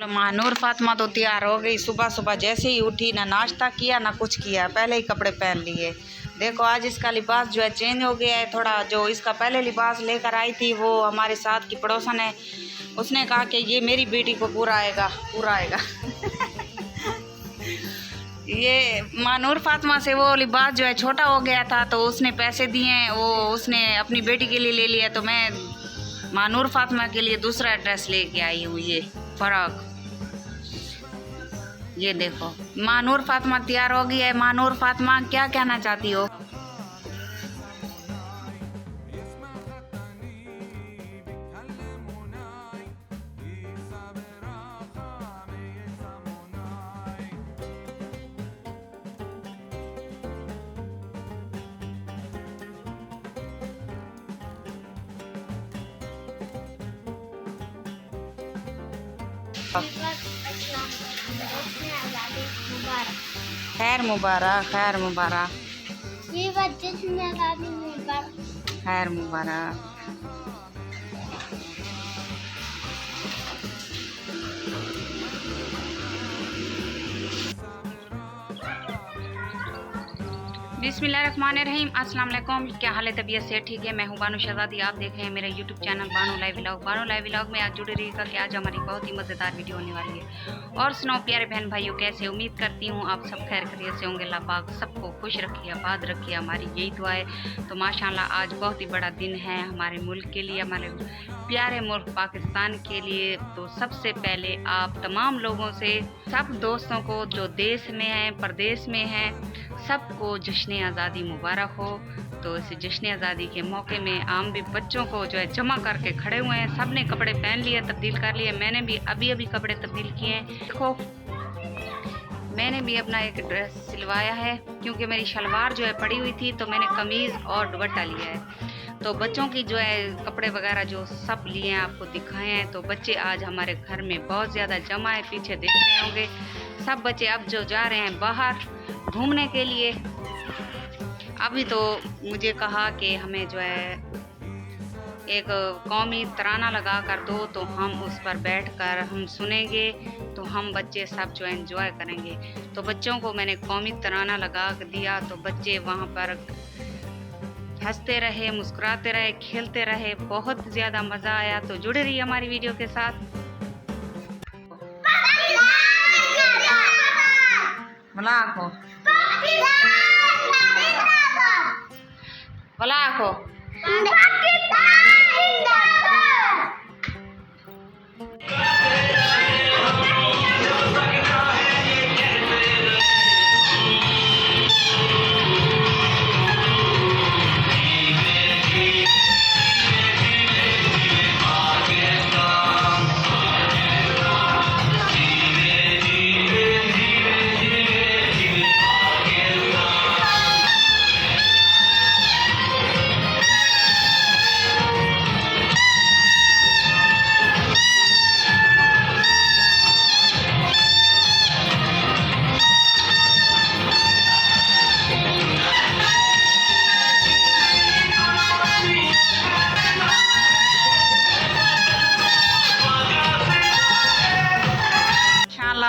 महानूर फातिमा तो तैयार हो गई। सुबह सुबह जैसे ही उठी, ना नाश्ता किया ना कुछ किया, पहले ही कपड़े पहन लिए। देखो आज इसका लिबास जो है चेंज हो गया है थोड़ा। जो इसका पहले लिबास लेकर आई थी वो हमारे साथ की पड़ोसन है, उसने कहा कि ये मेरी बेटी को पूरा आएगा, पूरा आएगा। ये महानूर फातिमा से वो लिबास जो है छोटा हो गया था तो उसने पैसे दिए, वो उसने अपनी बेटी के लिए ले लिया। तो मैं महानूर फातिमा के लिए दूसरा ड्रेस लेके आई हूँ, ये फ्रॉक। ये देखो महानूर फातिमा तैयार हो गई है। महानूर फातिमा क्या कहना चाहती हो? खैर मुबारक, खैर मुबारक, खैर मुबारक। बिस्मिल्लाहिर्रहमानिर्रहीम। अस्सलाम वालेकुम। क्या हाल है? तबीयत से ठीक है? मैं हूँ बानो शहजादी। आप देख रहे हैं मेरा YouTube channel Bano live vlog. Bano live vlog में आज जुड़े रहिएगा कि आज हमारी बहुत ही मज़ेदार वीडियो होने वाली है। और सुनाओ प्यारे बहन भाइयों, कैसे? उम्मीद करती हूँ आप सब खैर खैरियत से होंगे। अल्लाह पाक सबको खुश रखिए, आबाद रखिए, हमारी यही दुआ है। तो माशाल्लाह आज बहुत ही बड़ा दिन है हमारे मुल्क के लिए, हमारे प्यारे मुल्क पाकिस्तान के लिए। तो सबसे पहले आप तमाम लोगों से, सब दोस्तों को जो देश में हैं, प्रदेश में हैं, सबको जश्न आज़ादी मुबारक हो। तो इस जश्न आज़ादी के मौके में आम भी बच्चों को जो है जमा करके खड़े हुए हैं। सब ने कपड़े पहन लिए, तब्दील कर लिए। मैंने भी अभी कपड़े तब्दील किए हैं। देखो मैंने भी अपना एक ड्रेस सिलवाया है क्योंकि मेरी शलवार जो है पड़ी हुई थी, तो मैंने कमीज़ और दुपट्टा लिया है। तो बच्चों की जो है कपड़े वगैरह जो सब लिए हैं आपको दिखाए हैं। तो बच्चे आज हमारे घर में बहुत ज़्यादा जमा है, पीछे देख रहे होंगे सब बच्चे अब जो जा रहे हैं बाहर घूमने के लिए। अभी तो मुझे कहा कि हमें जो है एक कौमी तराना लगा कर दो, तो हम उस पर बैठकर हम सुनेंगे, तो हम बच्चे सब जो एंजॉय करेंगे। तो बच्चों को मैंने कौमी तराना लगा दिया, तो बच्चे वहाँ पर हंसते रहे, मुस्कुराते रहे, खेलते रहे, बहुत ज़्यादा मज़ा आया। तो जुड़े रहिए हमारी वीडियो के साथ। मलाको मलाको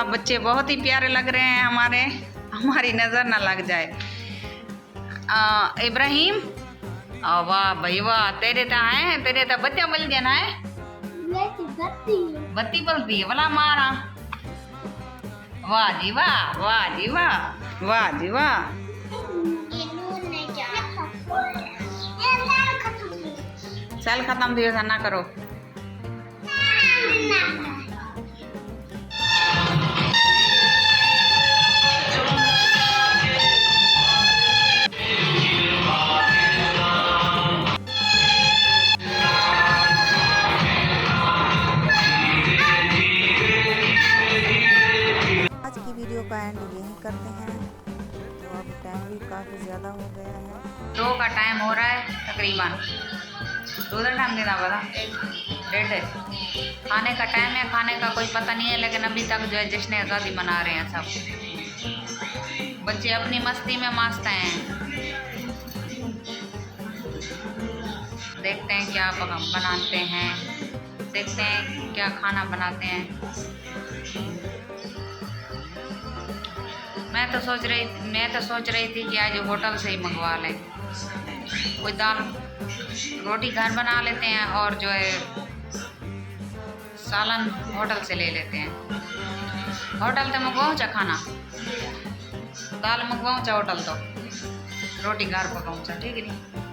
बच्चे बहुत ही प्यारे लग रहे हैं हमारे, हमारी नज़र ना लग जाए। इब्राहिम, वाह भाई वाह, तेरे तो बच्चा मिल गया ना है। बत्ती बलती है भला मारा। वाह जी वाह, वाह जी वाह, वाह जी वाह। सेल खत्म भी ना करो। वीडियो का एंड यही करते हैं। तो अब टाइम भी काफ़ी ज़्यादा हो गया है, 2 का टाइम हो रहा है तकरीबन। 2 टाइम देना पड़ा, 1:30 खाने का टाइम है। खाने का कोई पता नहीं है, लेकिन अभी तक जो है जश्न आज़ादी मना रहे हैं सब बच्चे, अपनी मस्ती में मस्त हैं। देखते हैं क्या बनाते हैं, देखते हैं क्या खाना बनाते हैं। मैं तो सोच रही थी कि आज होटल से ही मंगवा लें, कोई दाल रोटी घर बना लेते हैं और जो है सालन होटल से ले लेते हैं। होटल तो मंगवाऊँ चा खाना, दाल मंगवाऊँ चा होटल तो रोटी घर पकाऊँ चा, ठीक है नहीं।